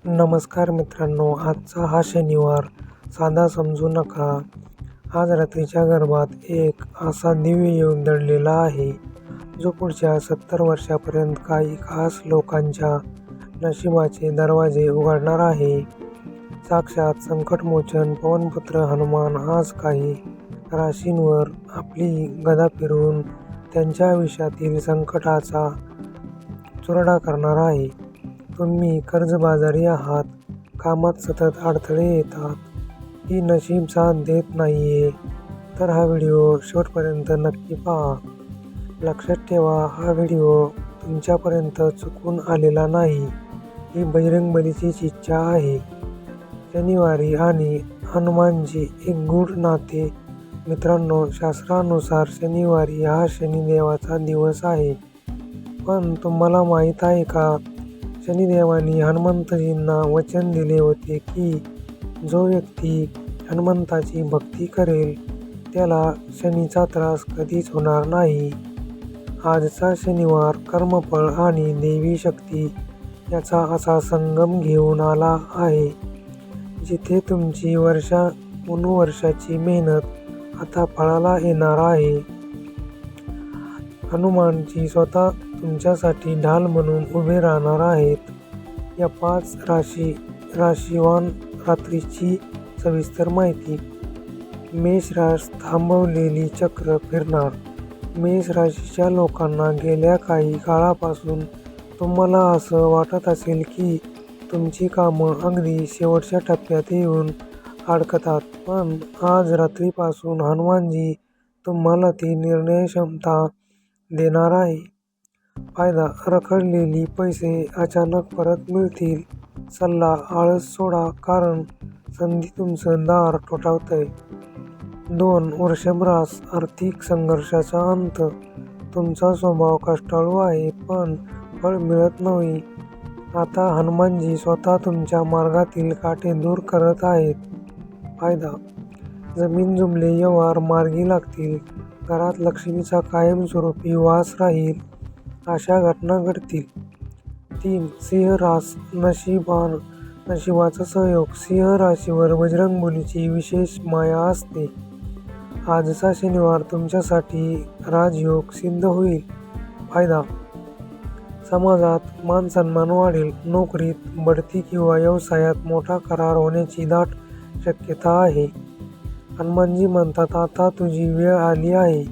नमस्कार मित्रांनो, आजचा हा शनिवार साधा समजू नका. आज रात्रीच्या गर्भात एक असा दिव्य योग दडलेला आहे, जो पुढच्या 70 वर्षापर्यंत काही खास लोकांच्या नशिबाचे दरवाजे उघडणार आहे. साक्षात संकटमोचन पवनपुत्र हनुमान आज काही राशींवर आपली गदा फिरवून त्यांच्या आयुष्यातील संकटाचा चुरडा करणार आहे. तुम्ही कर्जबाजारी आहात, कामात सतत अडथळे येतात, की नशीब साथ देत नाहीये, तर हा व्हिडिओ शेवटपर्यंत नक्की पहा. लक्षात ठेवा, हा व्हिडिओ तुमच्यापर्यंत चुकून आलेला नाही, ही बजरंगबलीचीच इच्छा आहे. शनिवारी आणि हनुमानजी एक गूढ नाते. मित्रांनो, शास्त्रानुसार शनिवारी हा शनिदेवाचा दिवस आहे. पण तुम्हाला माहीत आहे का, शनिदेवानी हनुमंतजींना वचन दिले होते की जो व्यक्ती हनुमंताची भक्ती करेल त्याला शनीचा त्रास कधीच होणार नाही. आजचा शनिवार कर्मफळ आणि देवी शक्ती याचा असा संगम घेऊन आला आहे, जिथे तुमची वर्षानुवर्षाची मेहनत आता फळाला येणार आहे. हनुमानजी स्वतः तुमच्यासाठी ढाल म्हणून उभे राहणार आहेत. या 5 राशीवान रात्रीची सविस्तर माहिती. मेष रास थांबवलेली चक्र फिरणार. मेष राशीच्या लोकांना गेल्या काही काळापासून तुम्हाला असं वाटत असेल की तुमची कामं अगदी शेवटच्या टप्प्यात येऊन अडकतात, पण आज रात्रीपासून हनुमानजी तुम्हाला ती निर्णयक्षमता देणार आहे. फायदा, रखडलेली पैसे अचानक परत मिळतील. सल्ला, आळस सोडा, कारण संधी तुमचं दार ठोठावतंय. 2. वृषभ रास, आर्थिक संघर्षाचा अंत. तुमचा स्वभाव कष्टाळू आहे, पण फळ मिळत नाही. आता हनुमानजी स्वतः तुमच्या मार्गातील काटे दूर करत आहेत. फायदा, जमीन जुमले व्यवहार मार्गी लागतील. घरात लक्ष्मीचा कायमस्वरूपी वास राहील, अशा घटना घडतील. 3. सिंह रास, नशिबाचा सहयोग. सिंह राशीवर बजरंगबलीची विशेष माया असते. आजचा शनिवार तुमच्यासाठी राजयोग सिद्ध होईल. फायदा, समाजात मानसन्मान वाढेल. नोकरीत बढती किंवा व्यवसायात मोठा करार होण्याची दाट शक्यता आहे. हनुमानजी म्हणतात, आता तुझी वेळ आली आहे,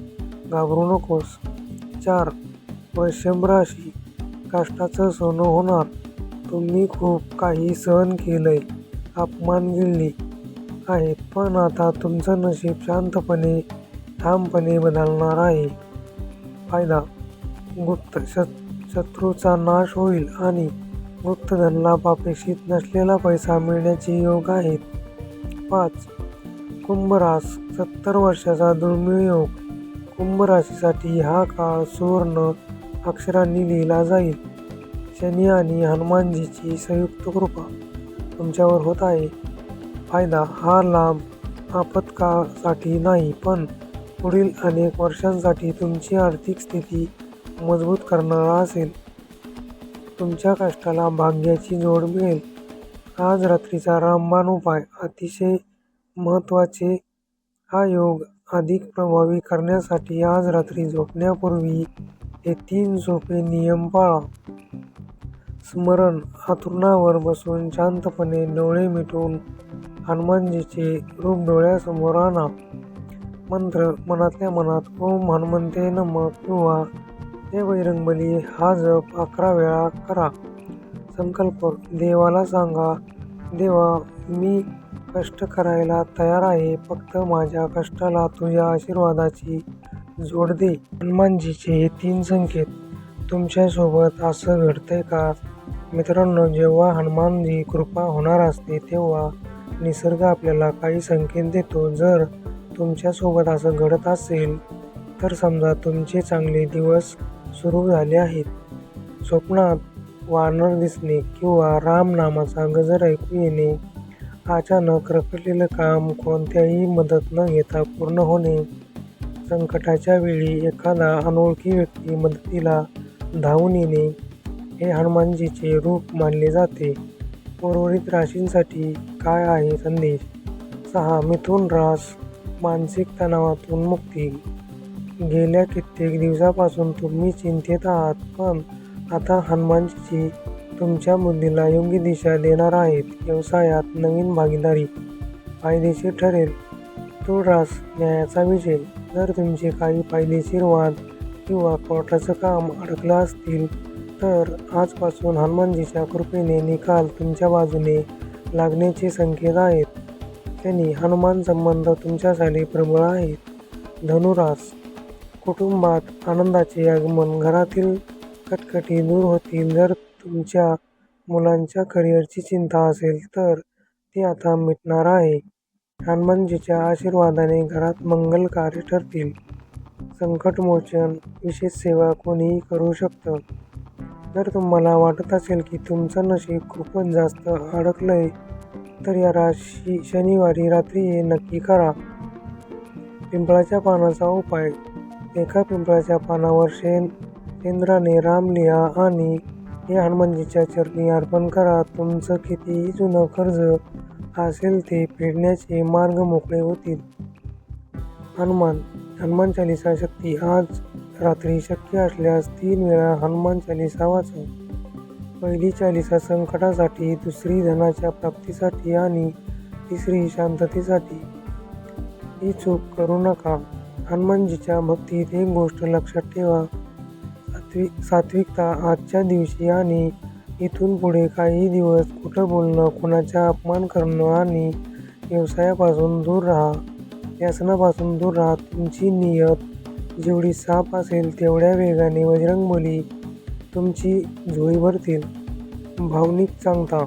घाबरू नकोस. 4. वृषभ राशी, कष्टाचं सोनं होणार. तुम्ही खूप काही सहन केलंय, अपमान गिळले आहेत, पण आता तुमचं नशीब शांतपणे ठामपणे बदलणार आहे. फायदा, गुप्त शत्रूचा नाश होईल आणि गुप्तधन लाभ, अपेक्षित नसलेला पैसा मिळण्याचे योग आहेत. 5. कुंभ रास, 70 वर्षाचा दुर्मिळ योग. कुंभ राशीसाठी हा काळ सुवर्ण अक्षरांनी लिहिला जाईल. शनी आणि हनुमानजीची संयुक्त कृपा तुमच्यावर होत आहे. फायदा, हा लाभ आपत्काळासाठी नाही, पण पुढील अनेक वर्षांसाठी तुमची आर्थिक स्थिती मजबूत करणारा असेल. तुमच्या कष्टाला भाग्याची जोड मिळेल. आज रात्रीचा रामबाण उपाय अतिशय महत्त्वाचे. हा योग अधिक प्रभावी करण्यासाठी आज रात्री झोपण्यापूर्वी हे 3 सोपे नियम पाळा. स्मरण, अंथरुणावर बसून शांतपणे डोळे मिटून हनुमानजीचे रूप डोळ्यासमोर आणा. मंत्र, मनातल्या मनात ओम हनुमंते नमः किंवा जय बजरंगबली हा जप 11 वेळा करा. संकल्प, देवाला सांगा, देवा, मी कष्ट करायला तयार आहे, फक्त माझ्या कष्टाला तुझ्या आशीर्वादाची जोड दे. हनुमानजीचे हे 3 संकेत. तुमच्यासोबत असं घडतंय का? मित्रांनो, जेव्हा हनुमानजी कृपा होणार असते तेव्हा निसर्ग आपल्याला काही संकेत देतो. जर तुमच्यासोबत असं घडत असेल तर समजा तुमचे चांगले दिवस सुरू झाले आहेत. स्वप्नात वानर दिसणे किंवा राम नामाचा गजर ऐकू येणे, अचानक रखडलेलं काम कोणत्याही मदत न घेता पूर्ण होणे, संकटाच्या वेळी एखादा अनोळखी व्यक्ती मदतीला धावून येणे, हे हनुमानजीचे रूप मानले जाते. उर्वरित राशींसाठी काय आहे संदेश? 6. मिथुन रास, मानसिक तणावातून मुक्ती. गेल्या कित्येक दिवसापासून तुम्ही चिंतेत आहात, पण आता हनुमानजी तुमच्या बुद्धीला योग्य दिशा देणार आहेत. व्यवसायात नवीन भागीदारी फायदेशीर ठरेल. तुळ रास, न्यायाचा विजय. जर तुमचे काही फायदेशीर वाद किंवा कोर्टाचं काम अडकलं असतील तर आजपासून हनुमानजीच्या कृपेने निकाल तुमच्या बाजूने लागण्याचे संकेत आहेत. शनी, हनुमान संबंध तुमच्यासाठी प्रबळ आहेत. धनुरास, कुटुंबात आनंदाचे आगमन, घरातील कटकटी दूर होतील. जर तुमच्या मुलांच्या करिअरची चिंता असेल तर ती आता मिटणार आहे. हनुमानजीच्या आशीर्वादाने घरात मंगल कार्य ठरतील. संकटमोचन, विशेष सेवा कोणीही करू शकतं. जर तुम्हाला वाटत असेल की तुमचं नशीब खूपच जास्त अडकलंय तर या राशी शनिवारी रात्री हे नक्की करा. पिंपळाच्या पानाचा उपाय. एका पिंपळाच्या पानावर शेंद्राने राम लिहा आणि हे हनुमानजीच्या चरणी अर्पण करा. तुमचं कितीही जुनं कर्ज असेल ते फेडण्याचे मार्ग मोकळे होतील. हनुमान चालीसा शक्ती. आज रात्री शक्य असल्यास 3 वेळा हनुमान चालीसा वाचा. पहिली चालीसा संकटासाठी, दुसरी धनाच्या प्राप्तीसाठी आणि तिसरी शांततेसाठी. ही चूक करू नका. हनुमानजीच्या भक्तीत एक गोष्ट लक्षात ठेवा, सात्विकता. आजच्या दिवशी आणि इथून पुढे काही दिवस खोटं बोलणं, कोणाचा अपमान करणं आणि व्यवसायापासून दूर राहा. व्यसनापासून दूर राहा. तुमची नियत जेवढी साफ असेल तेवढ्या वेगाने बजरंगबली तुमची झोळी भरतील. भावनिक चांगता.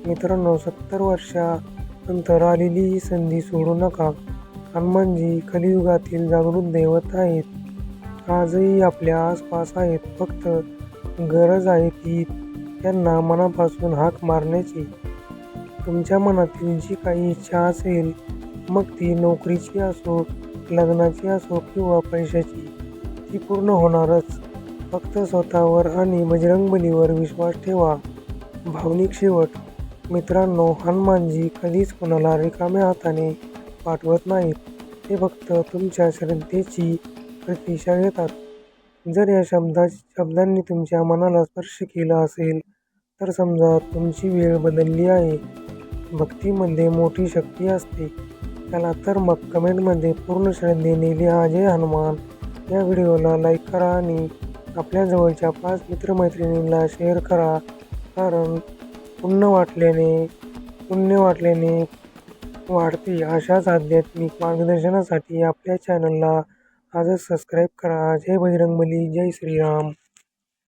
मित्रांनो, 70 वर्षानंतर आलेली ही संधी सोडू नका. हनुमानजी कलियुगातील जागृत दैवत आहेत. आजही आपल्या आसपास आहेत. फक्त गरज आहे ती त्यांना मनापासून हाक मारण्याची. तुमच्या मनातील जी काही इच्छा असेल, मग ती नोकरीची असो, लग्नाची असो किंवा पैशाची, ती पूर्ण होणारच. फक्त स्वतःवर आणि बजरंगबलीवर विश्वास ठेवा. भावनिक शेवट. मित्रांनो, हनुमानजी कधीच कोणाला रिकाम्या हाताने पाठवत नाहीत. ते फक्त तुमच्या श्रद्धेची प्रतीक्षा घेतात. जर या शब्दांनी तुमच्या मनाला स्पर्श केला असेल तर समजा तुमची वेळ बदलली आहे. भक्तीमध्ये मोठी शक्ती असते. चला तर मग कमेंटमध्ये पूर्ण श्रद्धेने लिहा जय हनुमान. या व्हिडिओला लाईक करा आणि आपल्या जवळच्या 5 मित्रमैत्रिणींना शेअर करा, कारण पुण्य वाटल्याने वाढते. अशाच आध्यात्मिक मार्गदर्शनासाठी आपल्या चॅनलला आजच सबस्क्राईब करा. जय बजरंगबली, जय श्रीराम.